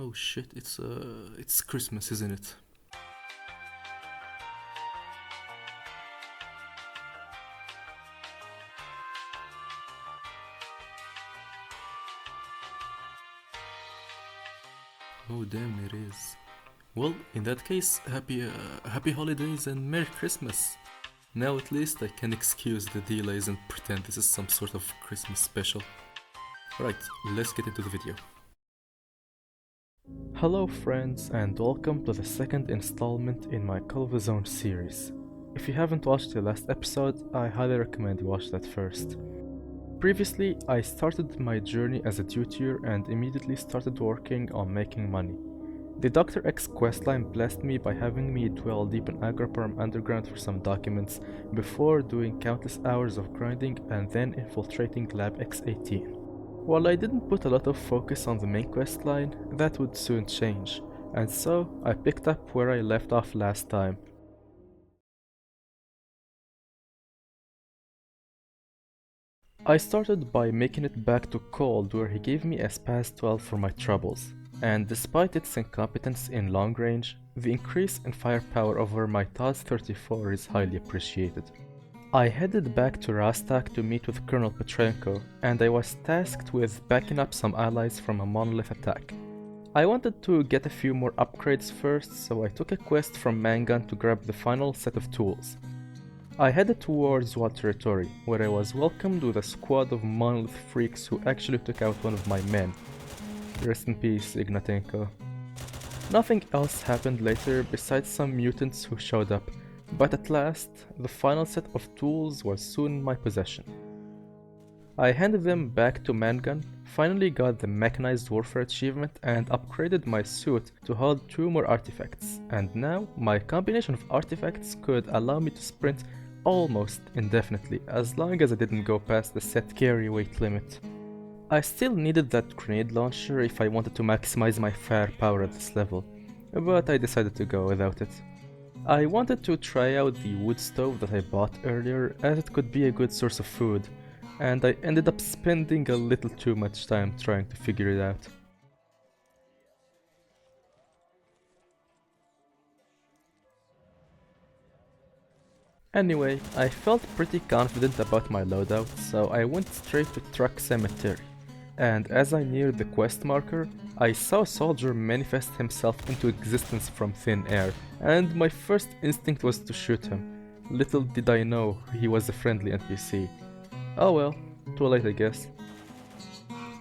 Oh shit, it's Christmas, isn't it? Oh damn, it is. Well, in that case, happy holidays and Merry Christmas. Now at least I can excuse the delays and pretend this is some sort of Christmas special. Right, let's get into the video. Hello friends and welcome to the second installment in my Call of the Zone series. If you haven't watched the last episode, I highly recommend you watch that first. Previously, I started my journey as a dutier and immediately started working on making money. The Dr. X questline blessed me by having me dwell deep in Agroparm Underground for some documents before doing countless hours of grinding and then infiltrating Lab X-18. While I didn't put a lot of focus on the main questline, that would soon change, and so I picked up where I left off last time. I started by making it back to Cold where he gave me a SPAS 12 for my troubles, and despite its incompetence in long range, the increase in firepower over my TOS 34 is highly appreciated. I headed back to Rastak to meet with Colonel Petrenko, and I was tasked with backing up some allies from a monolith attack. I wanted to get a few more upgrades first, so I took a quest from Mangan to grab the final set of tools. I headed towards Wall territory, where I was welcomed with a squad of monolith freaks who actually took out one of my men. Rest in peace, Ignatenko. Nothing else happened later besides some mutants who showed up, but at last, the final set of tools was soon in my possession. I handed them back to Mangan, finally got the Mechanized Warfare achievement and upgraded my suit to hold 2 more artifacts, and now my combination of artifacts could allow me to sprint almost indefinitely as long as I didn't go past the set carry weight limit. I still needed that grenade launcher if I wanted to maximize my firepower at this level, but I decided to go without it. I wanted to try out the wood stove that I bought earlier as it could be a good source of food, and I ended up spending a little too much time trying to figure it out. Anyway, I felt pretty confident about my loadout, so I went straight to Truck Cemetery. And as I neared the quest marker, I saw a soldier manifest himself into existence from thin air, and my first instinct was to shoot him. Little did I know he was a friendly NPC. Oh well, too late I guess.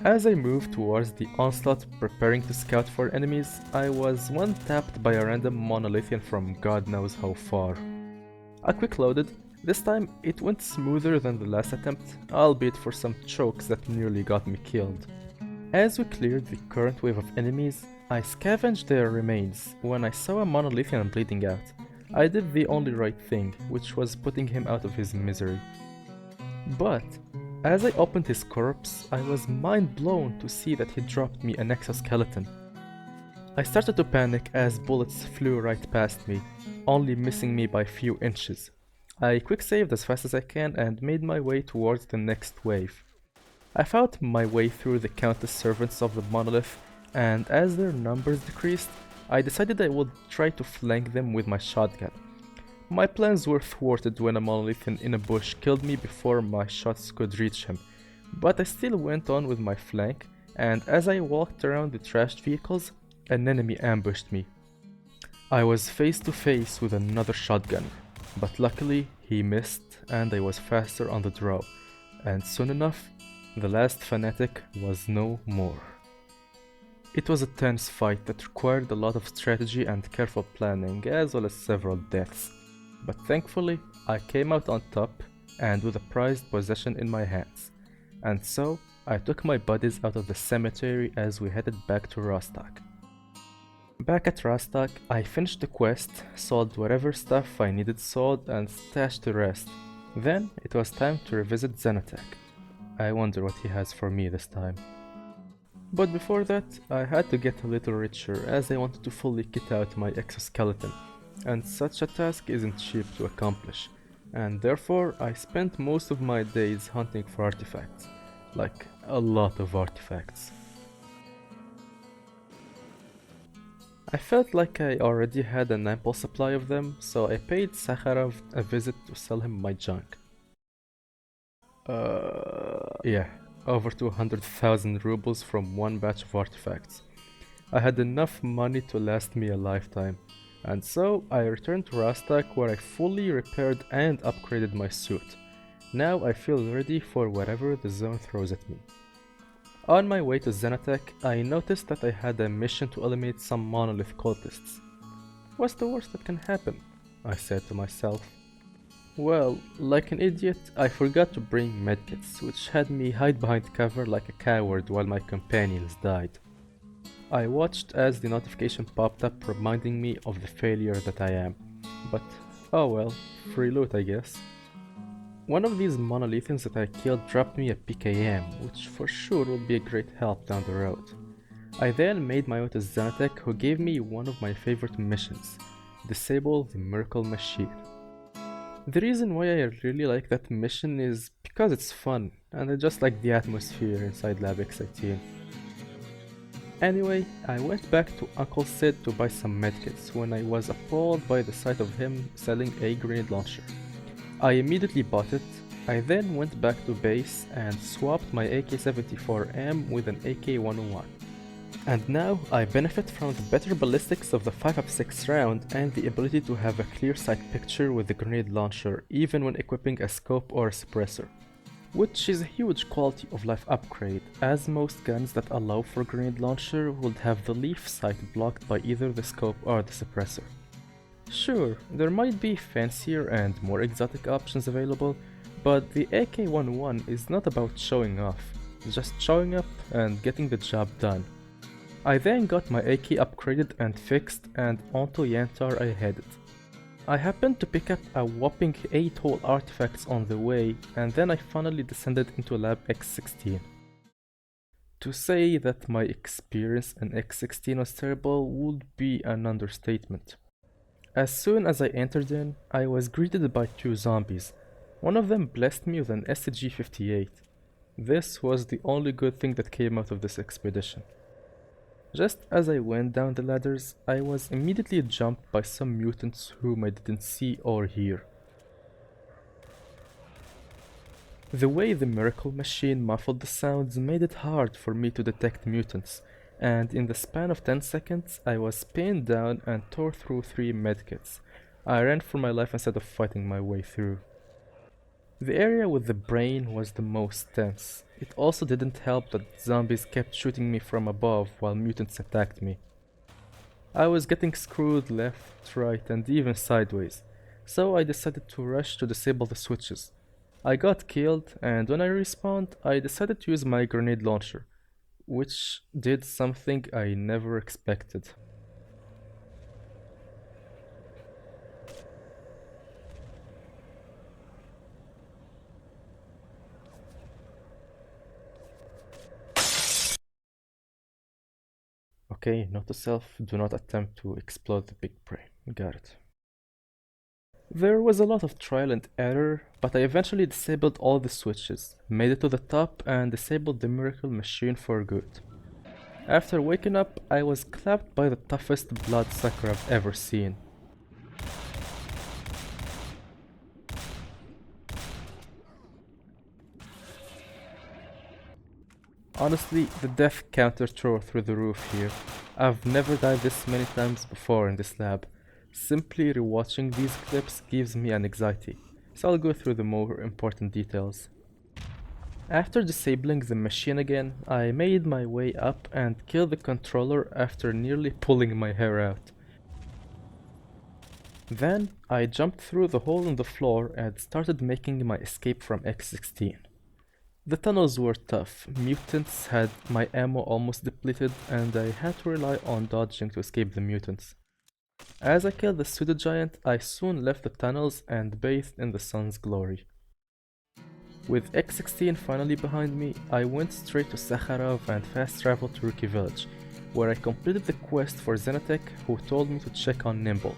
As I moved towards the onslaught preparing to scout for enemies, I was one-tapped by a random Monolithian from God knows how far. I quick loaded. This time it went smoother than the last attempt, albeit for some chokes that nearly got me killed. As we cleared the current wave of enemies, I scavenged their remains when I saw a Monolithian bleeding out. I did the only right thing, which was putting him out of his misery. But as I opened his corpse, I was mind blown to see that he dropped me an exoskeleton. I started to panic as bullets flew right past me, only missing me by a few inches. I quick saved as fast as I can and made my way towards the next wave. I fought my way through the countless servants of the monolith, and as their numbers decreased, I decided I would try to flank them with my shotgun. My plans were thwarted when a Monolithian in a bush killed me before my shots could reach him, but I still went on with my flank, and as I walked around the trashed vehicles, an enemy ambushed me. I was face to face with another shotgun, but luckily he missed and I was faster on the draw, and soon enough, the last fanatic was no more. It was a tense fight that required a lot of strategy and careful planning, as well as several deaths. But thankfully, I came out on top and with a prized possession in my hands. And so, I took my buddies out of the cemetery as we headed back to Rostak. Back at Rastak, I finished the quest, sold whatever stuff I needed sold and stashed the rest. Then it was time to revisit Xenatek. I wonder what he has for me this time. But before that, I had to get a little richer as I wanted to fully kit out my exoskeleton, and such a task isn't cheap to accomplish, and therefore I spent most of my days hunting for artifacts, like a lot of artifacts. I felt like I already had an ample supply of them, so I paid Sakharov a visit to sell him my junk. Yeah, over 200,000 rubles from one batch of artifacts. I had enough money to last me a lifetime, and so I returned to Rastak where I fully repaired and upgraded my suit. Now I feel ready for whatever the zone throws at me. On my way to Xenotech, I noticed that I had a mission to eliminate some monolith cultists. What's the worst that can happen? I said to myself. Well, like an idiot, I forgot to bring medkits, which had me hide behind cover like a coward while my companions died. I watched as the notification popped up reminding me of the failure that I am, but oh well, free loot I guess. One of these Monolithians that I killed dropped me a PKM, which for sure will be a great help down the road. I then made my way to Xenotech, who gave me one of my favorite missions, disable the miracle machine. The reason why I really like that mission is because it's fun, and I just like the atmosphere inside Lab X-16. Anyway, I went back to Uncle Sid to buy some medkits when I was appalled by the sight of him selling a grenade launcher. I immediately bought it. I then went back to base and swapped my AK-74M with an AK-101. And now I benefit from the better ballistics of the 5.56 round and the ability to have a clear sight picture with the grenade launcher even when equipping a scope or a suppressor. Which is a huge quality of life upgrade, as most guns that allow for grenade launcher would have the leaf sight blocked by either the scope or the suppressor. Sure, there might be fancier and more exotic options available, but the AK-11 is not about showing off, just showing up and getting the job done. I then got my AK upgraded and fixed, and onto Yantar I headed. I happened to pick up a whopping 8 whole artifacts on the way, and then I finally descended into Lab X-16. To say that my experience in X-16 was terrible would be an understatement. As soon as I entered in, I was greeted by 2 zombies. One of them blessed me with an STG-58. This was the only good thing that came out of this expedition. Just as I went down the ladders, I was immediately jumped by some mutants whom I didn't see or hear. The way the miracle machine muffled the sounds made it hard for me to detect mutants, and in the span of 10 seconds I was pinned down and tore through 3 medkits. I ran for my life instead of fighting my way through. The area with the brain was the most tense. It also didn't help that zombies kept shooting me from above while mutants attacked me. I was getting screwed left, right and even sideways, so I decided to rush to disable the switches. I got killed, and when I respawned I decided to use my grenade launcher, which did something I never expected. Okay, note to self, do not attempt to explode the big brain. Got it. There was a lot of trial and error, but I eventually disabled all the switches, made it to the top and disabled the miracle machine for good. After waking up, I was clapped by the toughest bloodsucker I've ever seen. Honestly, the death counter tore through the roof here. I've never died this many times before in this lab. Simply rewatching these clips gives me an anxiety, so I'll go through the more important details. After disabling the machine again, I made my way up and killed the controller after nearly pulling my hair out. Then I jumped through the hole in the floor and started making my escape from X-16. The tunnels were tough, mutants had my ammo almost depleted, and I had to rely on dodging to escape the mutants. As I killed the pseudo-giant, I soon left the tunnels and bathed in the sun's glory. With X-16 finally behind me, I went straight to Sakharov and fast traveled to Rookie Village, where I completed the quest for Xenotech, who told me to check on Nimble.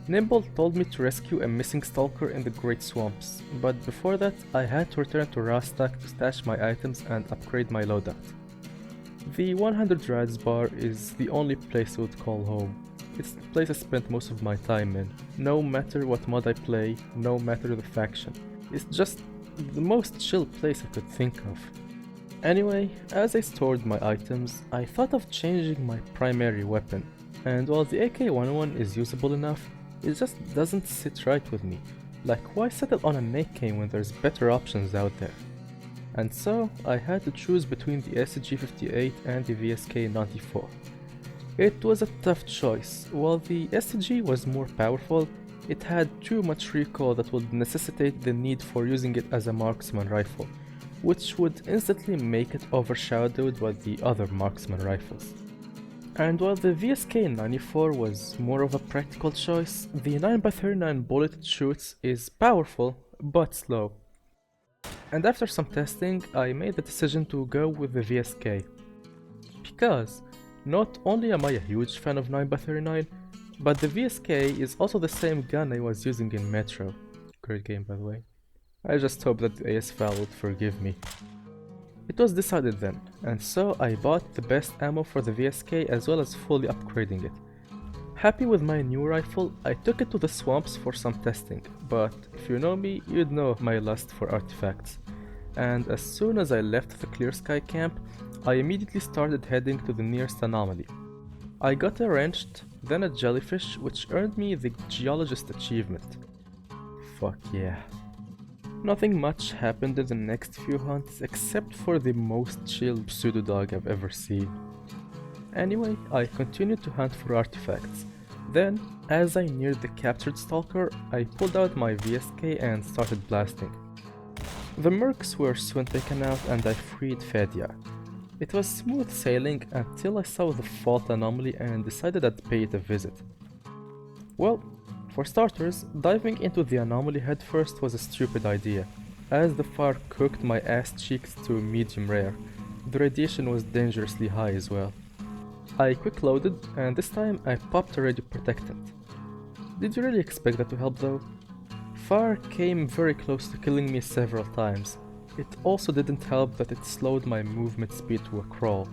Nimble told me to rescue a missing stalker in the Great Swamps, but before that I had to return to Rastak to stash my items and upgrade my loadout. The 100 Rads bar is the only place I would call home. It's the place I spent most of my time in, no matter what mod I play, no matter the faction. It's just the most chill place I could think of. Anyway, as I stored my items, I thought of changing my primary weapon, and while the AK-101 is usable enough, it just doesn't sit right with me. Like, why settle on an AK when there's better options out there? And so, I had to choose between the STG-58 and the VSK-94. It was a tough choice. While the STG was more powerful, it had too much recoil that would necessitate the need for using it as a marksman rifle, which would instantly make it overshadowed by the other marksman rifles. And while the VSK-94 was more of a practical choice, the 9x39 bullet it shoots is powerful, but slow. And after some testing, I made the decision to go with the VSK. Because not only am I a huge fan of 9x39, but the VSK is also the same gun I was using in Metro. Great game, by the way. I just hope that the ASFAL would forgive me. It was decided then, and so I bought the best ammo for the VSK as well as fully upgrading it. Happy with my new rifle, I took it to the swamps for some testing, but if you know me, you'd know my lust for artifacts. And as soon as I left the Clear Sky camp, I immediately started heading to the nearest anomaly. I got a wrenched, then a jellyfish, which earned me the geologist achievement. Fuck yeah. Nothing much happened in the next few hunts except for the most chill pseudo-dog I've ever seen. Anyway, I continued to hunt for artifacts. Then, as I neared the captured stalker, I pulled out my VSK and started blasting. The mercs were soon taken out and I freed Fedya. It was smooth sailing until I saw the fault anomaly and decided I'd pay it a visit. Well, for starters, diving into the anomaly headfirst was a stupid idea, as the fire cooked my ass cheeks to medium rare. The radiation was dangerously high as well. I quick loaded, and this time I popped a radio protectant. Did you really expect that to help though? Fire came very close to killing me several times. It also didn't help that it slowed my movement speed to a crawl.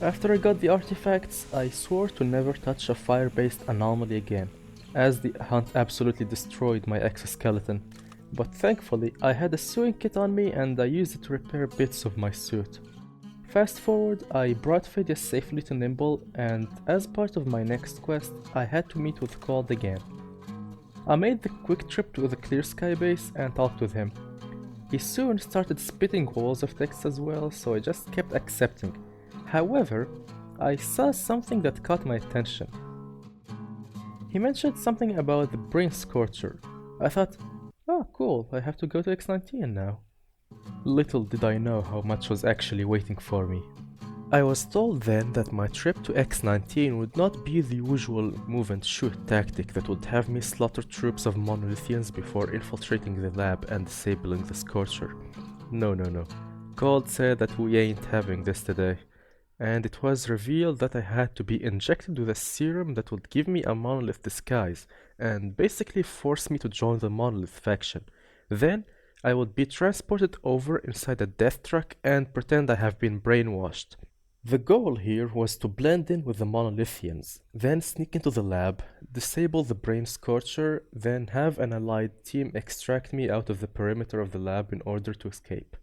After I got the artifacts, I swore to never touch a fire-based anomaly again, as the hunt absolutely destroyed my exoskeleton. But thankfully, I had a sewing kit on me and I used it to repair bits of my suit. Fast forward, I brought Fedya safely to Nimble, and as part of my next quest, I had to meet with Cold again. I made the quick trip to the Clear Sky base and talked with him. He soon started spitting walls of text as well, so I just kept accepting. However, I saw something that caught my attention. He mentioned something about the brain scorcher. I thought, oh cool, I have to go to X-19 now. Little did I know how much was actually waiting for me. I was told then that my trip to X-19 would not be the usual move and shoot tactic that would have me slaughter troops of Monolithians before infiltrating the lab and disabling the scorcher. No. Cold said that we ain't having this today. And it was revealed that I had to be injected with a serum that would give me a monolith disguise and basically force me to join the monolith faction. Then I would be transported over inside a death truck and pretend I have been brainwashed. The goal here was to blend in with the Monolithians, then sneak into the lab, disable the brain scorcher, then have an allied team extract me out of the perimeter of the lab in order to escape.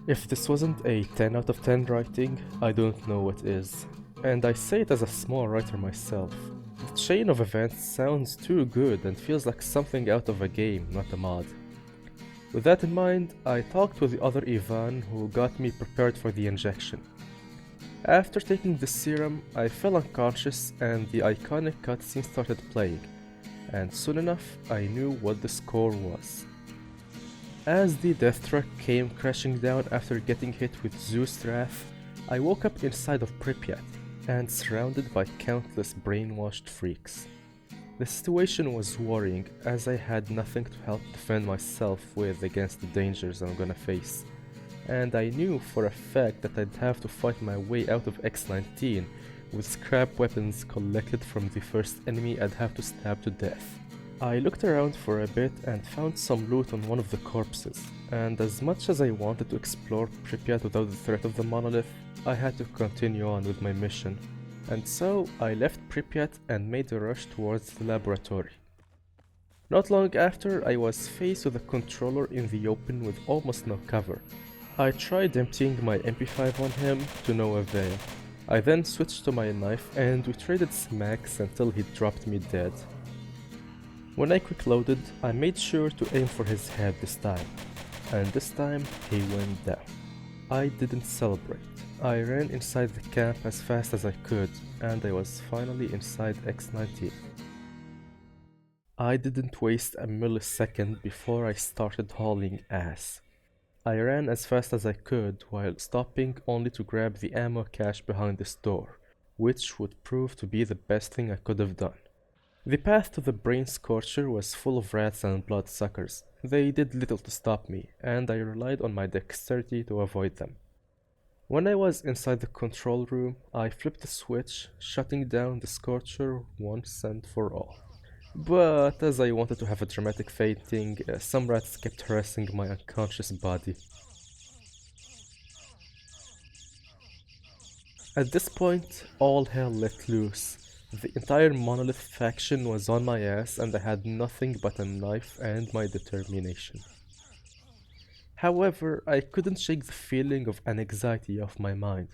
If this wasn't a 10 out of 10 writing, I don't know what is. And I say it as a small writer myself. The chain of events sounds too good and feels like something out of a game, not a mod. With that in mind, I talked with the other Ivan who got me prepared for the injection. After taking the serum, I fell unconscious and the iconic cutscene started playing, and soon enough I knew what the score was. As the death truck came crashing down after getting hit with Zeus' wrath, I woke up inside of Pripyat and surrounded by countless brainwashed freaks. The situation was worrying as I had nothing to help defend myself with against the dangers I'm gonna face. And I knew for a fact that I'd have to fight my way out of X-19 with scrap weapons collected from the first enemy I'd have to stab to death. I looked around for a bit and found some loot on one of the corpses, and as much as I wanted to explore Pripyat without the threat of the monolith, I had to continue on with my mission. And so I left Pripyat and made a rush towards the laboratory. Not long after, I was faced with a controller in the open with almost no cover. I tried emptying my MP5 on him to no avail. I then switched to my knife and we traded smacks until he dropped me dead. When I quick loaded, I made sure to aim for his head this time, and this time he went down. I didn't celebrate. I ran inside the camp as fast as I could, and I was finally inside X-19. I didn't waste a millisecond before I started hauling ass. I ran as fast as I could while stopping only to grab the ammo cache behind this door, which would prove to be the best thing I could have done. The path to the brain scorcher was full of rats and bloodsuckers. They did little to stop me, and I relied on my dexterity to avoid them. When I was inside the control room, I flipped the switch, shutting down the scorcher once and for all. But as I wanted to have a dramatic fainting, some rats kept harassing my unconscious body. At this point, all hell let loose. The entire Monolith faction was on my ass and I had nothing but a knife and my determination. However, I couldn't shake the feeling of anxiety off my mind.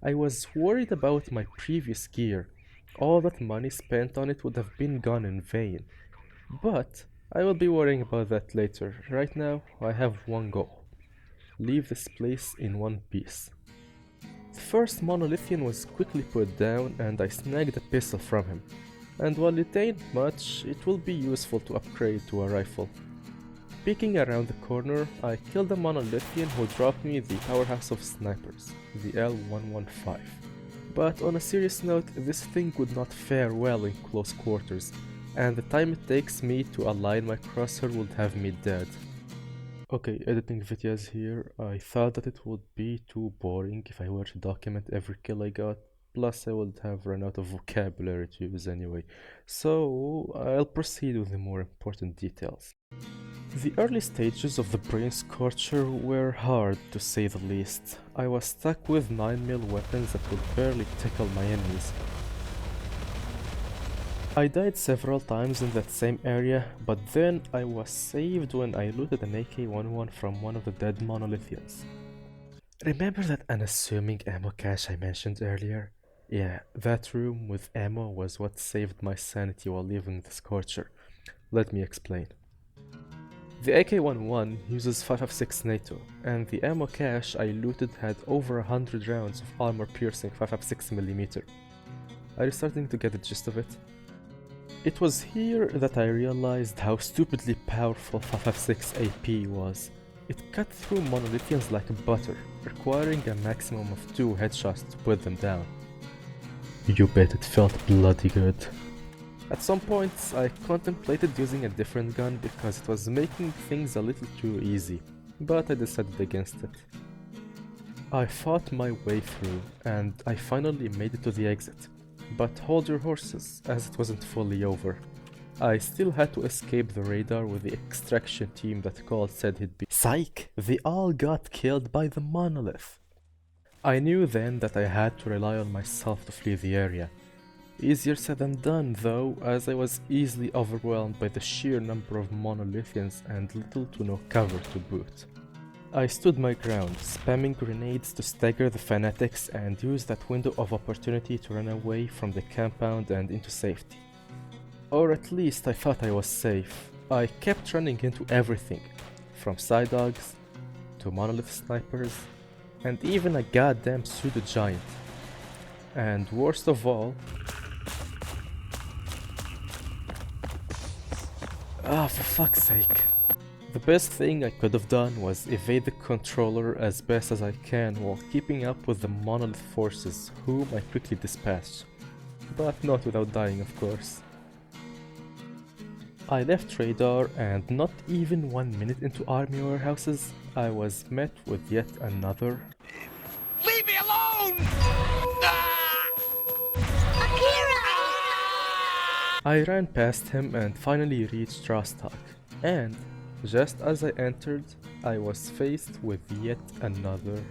I was worried about my previous gear. All that money spent on it would have been gone in vain. But I will be worrying about that later. Right now, I have one goal. Leave this place in one piece. The first Monolithian was quickly put down and I snagged a pistol from him. And while it ain't much, it will be useful to upgrade to a rifle. Peeking around the corner, I killed a Monolithian who dropped me the powerhouse of snipers, the L115. But on a serious note, this thing would not fare well in close quarters, and the time it takes me to align my crosshair would have me dead. Okay, editing Vityaz here. I thought that it would be too boring if I were to document every kill I got, plus I would have run out of vocabulary to use anyway, so I'll proceed with the more important details. The early stages of the brain scorcher were hard to say the least. I was stuck with 9mm weapons that would barely tickle my enemies. I died several times in that same area, but then I was saved when I looted an AK-11 from one of the dead Monolithians. Remember that unassuming ammo cache I mentioned earlier? Yeah, that room with ammo was what saved my sanity while leaving the scorcher. Let me explain. The AK-11 uses 5.56 NATO, and the ammo cache I looted had over 100 rounds of armor-piercing 5.56mm. Are you starting to get the gist of it? It was here that I realized how stupidly powerful 5.56 AP was. It cut through Monolithians like butter, requiring a maximum of 2 headshots to put them down. You bet it felt bloody good. At some points, I contemplated using a different gun because it was making things a little too easy, but I decided against it. I fought my way through, and I finally made it to the exit. But hold your horses, as it wasn't fully over. I still had to escape the radar with the extraction team that CoTZ said he'd be. Psych! They all got killed by the monolith! I knew then that I had to rely on myself to flee the area. Easier said than done though, as I was easily overwhelmed by the sheer number of Monolithians and little to no cover to boot. I stood my ground, spamming grenades to stagger the fanatics and use that window of opportunity to run away from the compound and into safety. Or at least I thought I was safe. I kept running into everything, from side dogs, to monolith snipers, and even a goddamn pseudo-giant. And worst of all... for fuck's sake. The best thing I could have done was evade the controller as best as I can while keeping up with the monolith forces, whom I quickly dispatched. But not without dying, of course. I left radar, and not even 1 minute into army warehouses, I was met with yet another... Leave me alone! I ran past him and finally reached Rostock, and just as I entered, I was faced with yet another.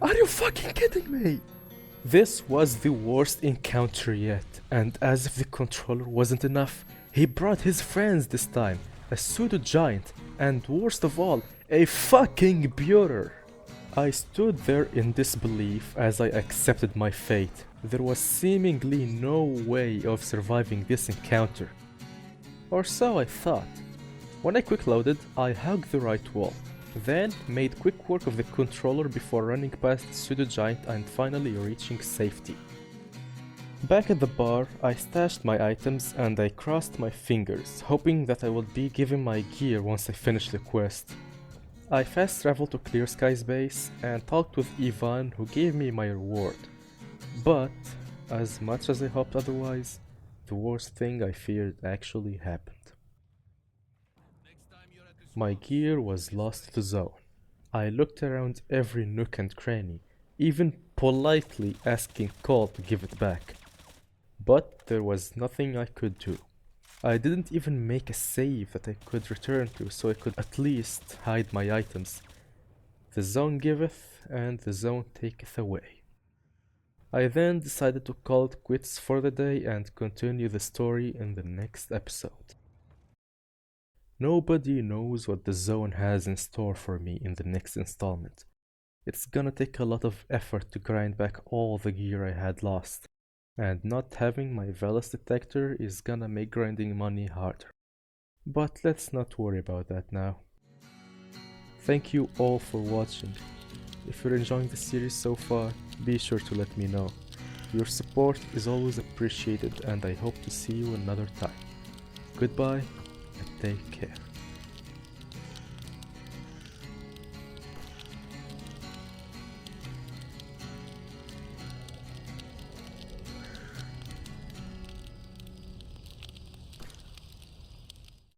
Are you fucking kidding me? This was the worst encounter yet, and as if the controller wasn't enough, he brought his friends this time, a pseudo-giant, and worst of all, a fucking bureau. I stood there in disbelief as I accepted my fate. There was seemingly no way of surviving this encounter. Or so I thought. When I quick loaded, I hugged the right wall, then made quick work of the controller before running past the pseudo-giant and finally reaching safety. Back at the bar, I stashed my items and I crossed my fingers, hoping that I would be given my gear once I finished the quest. I fast traveled to Clear Sky's base and talked with Ivan, who gave me my reward. But, as much as I hoped otherwise, the worst thing I feared actually happened. My gear was lost to the zone. I looked around every nook and cranny, even politely asking Cole to give it back. But there was nothing I could do. I didn't even make a save that I could return to so I could at least hide my items. The zone giveth and the zone taketh away. I then decided to call it quits for the day and continue the story in the next episode. Nobody knows what the zone has in store for me in the next installment. It's gonna take a lot of effort to grind back all the gear I had lost, and not having my Velas detector is gonna make grinding money harder. But let's not worry about that now. Thank you all for watching. If you're enjoying the series so far, be sure to let me know. Your support is always appreciated and I hope to see you another time. Goodbye and take care.